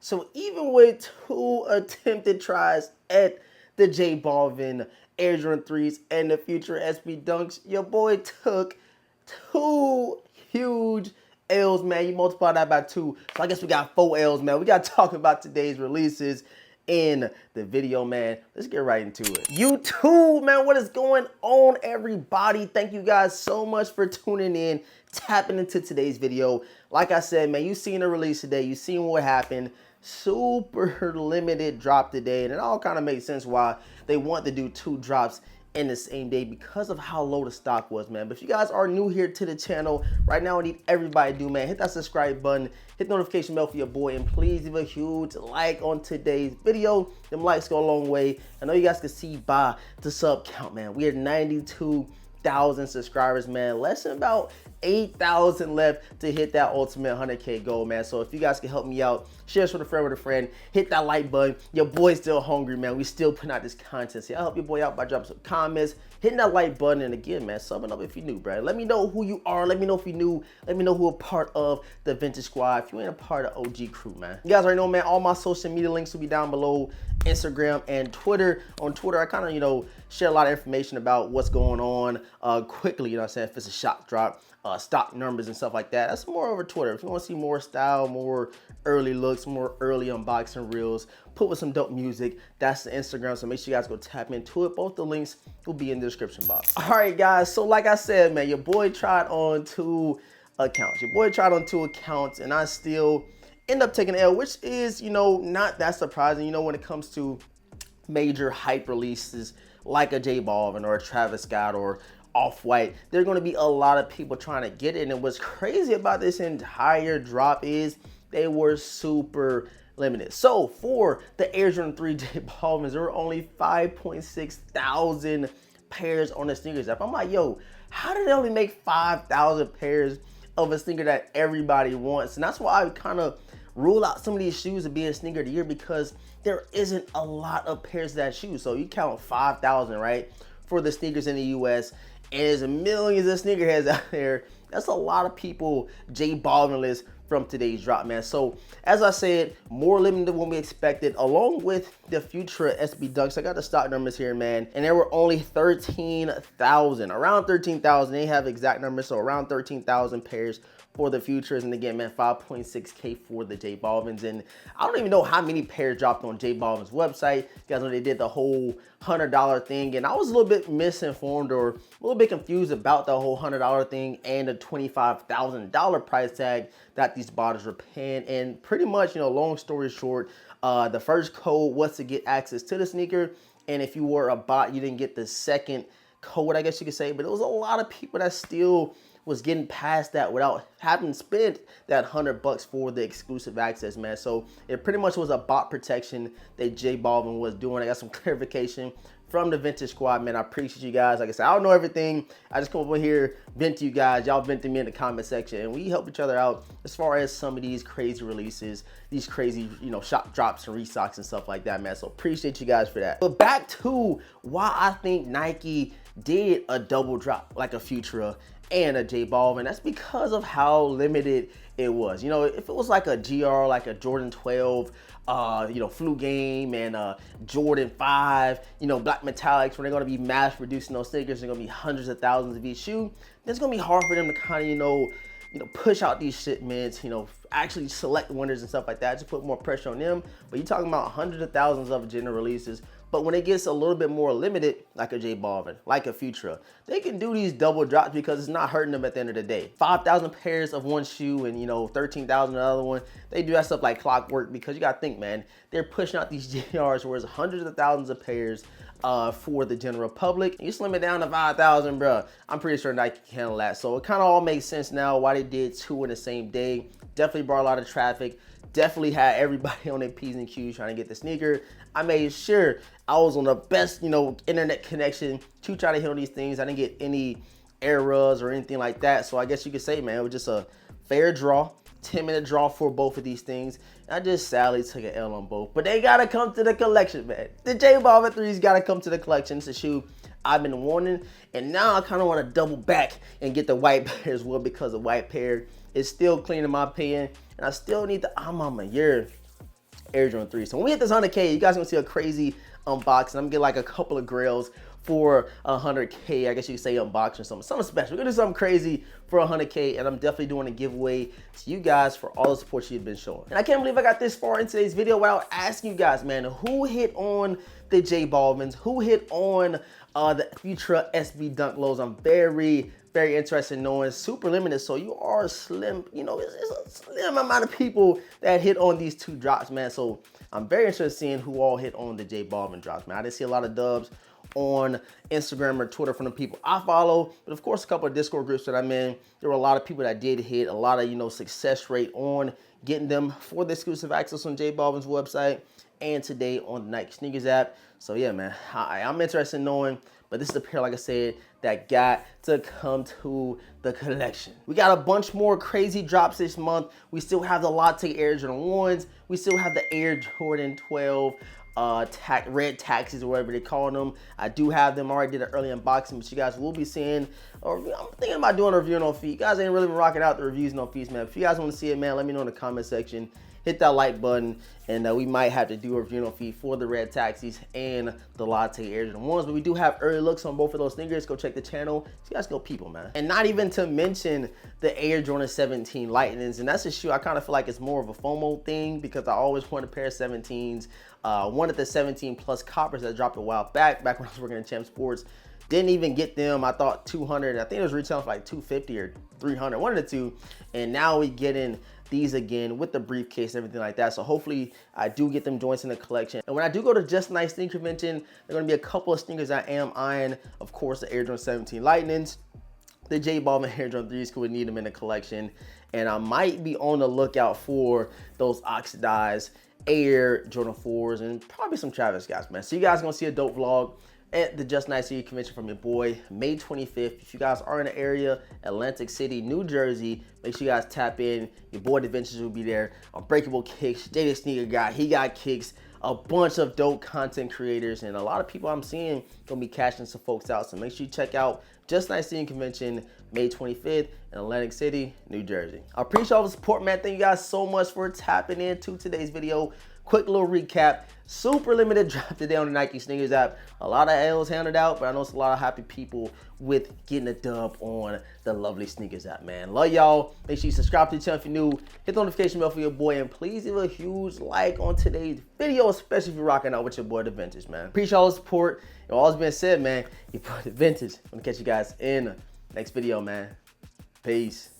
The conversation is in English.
So even with 2 attempted tries at the J Balvin Air Jordan 3s and the future SB Dunks, your boy took 2 huge L's, man. You multiply that by 2. So I guess we got 4 L's, man. We got to talk about today's releases in the video, man. Let's get right into it. YouTube, man, what is going on, everybody? Thank you guys so much for tuning in, tapping into today's video. Like I said, man, you seen the release today. You seen what happened. Super limited drop today, and it all kind of makes sense why they want to do 2 drops in the same day because of how low the stock was, man. But if you guys are new here to the channel, right now I need everybody to do, man, hit that subscribe button, hit the notification bell for your boy, and please leave a huge like on today's video. Them likes go a long way. I know you guys can see by the sub count, man. We are 92,000 subscribers, man. Less than about 8,000 left to hit that ultimate 100K goal, man. So if you guys can help me out, share this with a friend, hit that like button. Your boy's still hungry, man. We still putting out this content. So I'll help your boy out by dropping some comments, hitting that like button, and again, man, subbing up if you're new, bro. Let me know who you are. Let me know if you're new. Let me know who a part of the Vintage Squad. If you ain't a part of OG crew, man. You guys already know, man, all my social media links will be down below. Instagram and Twitter. On Twitter, I kind of, share a lot of information about what's going on quickly, if it's a shock drop, stock numbers and stuff like that. That's more over Twitter. If you want to see more style, more early looks, more early unboxing reels, put with some dope music, that's the Instagram. So make sure you guys go tap into it. Both the links will be in the description box. All right, guys. So like I said, man, your boy tried on 2 accounts. And I still end up taking an L, which is, not that surprising, when it comes to major hype releases like a J Balvin or a Travis Scott or Off-White. There are going to be a lot of people trying to get it. And what's crazy about this entire drop is they were super limited. So for the Air Jordan 3 J Balvins, there were only 5.6 thousand pairs on the sneakers app. I'm like, yo, how did they only make 5,000 pairs of a sneaker that everybody wants? And that's why I kind of rule out some of these shoes to be a sneaker of the year, because there isn't a lot of pairs of that shoe. So you count 5,000, right, for the sneakers in the US, and there's millions of sneakerheads out there. That's a lot of people J Balvin list from today's drop, man. So as I said, more limited than what we expected, along with the future SB Dunks. I got the stock numbers here, man, and there were only 13,000, around 13,000. They have exact numbers, so around 13,000 pairs for the futures. And again, man, 5.6K for the J Balvins. And I don't even know how many pairs dropped on J Balvin's website. You guys know they did the whole $100 thing, and I was a little bit misinformed or a little bit confused about the whole $100 thing and the $25,000 price tag that these bottles were paying. And pretty much, long story short, the first code was to get access to the sneaker, and if you were a bot, you didn't get the second code, I guess you could say. But it was a lot of people that still was getting past that without having spent that $100 for the exclusive access, man. So it pretty much was a bot protection that J Balvin was doing. I got some clarification from the Vintage Squad, man. I appreciate you guys. Like I said, I don't know everything. I just come over here, vent to you guys. Y'all vent to me in the comment section, and we help each other out as far as some of these crazy releases, these crazy, shop drops and restocks and stuff like that, man. So appreciate you guys for that. But back to why I think Nike did a double drop like a Futura and a J Balvin. That's because of how limited it was. If it was like a GR, like a Jordan 12, flu game, and Jordan 5, black metallics, when they're going to be mass producing those sneakers, they're going to be hundreds of thousands of each shoe. It's going to be hard for them to kind of, push out these shipments, actually select winners and stuff like that. Just put more pressure on them. But you're talking about hundreds of thousands of general releases. But when it gets a little bit more limited, like a J Balvin, like a Futura, they can do these double drops because it's not hurting them at the end of the day. 5,000 pairs of one shoe and, 13,000 another one. They do that stuff like clockwork, because you got to think, man, they're pushing out these GRs where it's hundreds of thousands of pairs for the general public. You slim it down to 5,000, bro. I'm pretty sure Nike can handle that. So it kind of all makes sense now why they did 2 in the same day. Definitely brought a lot of traffic. Definitely had everybody on their P's and Q's trying to get the sneaker. I made sure I was on the best, internet connection to try to hit on these things. I didn't get any errors or anything like that. So I guess you could say, man, it was just a fair draw, 10-minute draw for both of these things. I just sadly took an L on both. But they got to come to the collection, man. The J Balvin 3's got to come to the collection. It's a shoe I've been wanting. And now I kind of want to double back and get the white pair as well, because the white pair is still clean in my opinion. And I still need the I'm on my year. Air Jordan 3. So when we hit this 100K, you guys are gonna see a crazy unboxing. I'm gonna get like a couple of grails for 100K. I guess you could say unboxing or something special. We're gonna do something crazy for 100K, and I'm definitely doing a giveaway to you guys for all the support you've been showing. And I can't believe I got this far in today's video without asking you guys, man, who hit on the J Balvins? Who hit on the Futura SB Dunk Lows? I'm very interested in knowing. Super limited, so you are slim, you know, it's a slim amount of people that hit on these two drops, man. So I'm very interested in seeing who all hit on the J Balvin drops, man. I didn't see a lot of dubs on Instagram or Twitter from the people I follow, but of course a couple of Discord groups that I'm in, there were a lot of people that did hit, a lot of, you know, success rate on getting them for the exclusive access on J Balvin's website and today on the Nike Sneakers app. So yeah, man, I'm interested in knowing, but this is a pair, like I said, that got to come to the collection. We got a bunch more crazy drops this month. We still have the Latte Air Jordan 1s. We still have the Air Jordan 12 red taxis or whatever they call them. I do have them. I already did an early unboxing, but you guys will be seeing, or I'm thinking about doing a review on feet. You guys ain't really been rocking out the reviews on feet, man. If you guys want to see it, man, let me know in the comment section. Hit that like button, and we might have to do a review on feet for the red taxis and the Latte Air Jordan 1s, but we do have early looks on both of those sneakers. Go check the channel. So you guys go people, man. And not even to mention the Air Jordan 17 Lightnings, and that's a shoe I kind of feel like it's more of a FOMO thing because I always want a pair of 17s. One of the 17 plus coppers that dropped a while back when I was working in Champ Sports. Didn't even get them. I thought 200. I think it was retailing for like 250 or 300, one of the two. And now we getting these again with the briefcase and everything like that. So hopefully I do get them joints in the collection. And when I do go to Just Nice Sneaker Convention, there are gonna be a couple of sneakers I am eyeing. Of course, the Air Jordan 17 Lightnings, the J Balvin Air Jordan 3s, we need them in the collection. And I might be on the lookout for those oxidized Air Jordan 4s and probably some Travis Scotts, man. So you guys are gonna see a dope vlog at the Just Nice Sneaker Convention from your boy, May 25th. If you guys are in the area, Atlantic City, New Jersey, make sure you guys tap in. Your boy DeVintage will be there. Unbreakable Kicks, Jada Sneaker Guy, he got kicks. A bunch of dope content creators and a lot of people I'm seeing gonna be cashing some folks out. So make sure you check out Just Nice Sneaker Convention, May 25th in Atlantic City, New Jersey. I appreciate all the support, man. Thank you guys so much for tapping into today's video. Quick little recap. Super limited drop today on the Nike Sneakers app. A lot of L's handed out, but I know it's a lot of happy people with getting a dub on the lovely Sneakers app, man. Love y'all. Make sure you subscribe to the channel if you're new. Hit the notification bell for your boy, and please leave a huge like on today's video, especially if you're rocking out with your boy DeVintage, man. Appreciate all the support. And all that's been said, man, your boy DeVintage. I'm gonna catch you guys in the next video, man. Peace.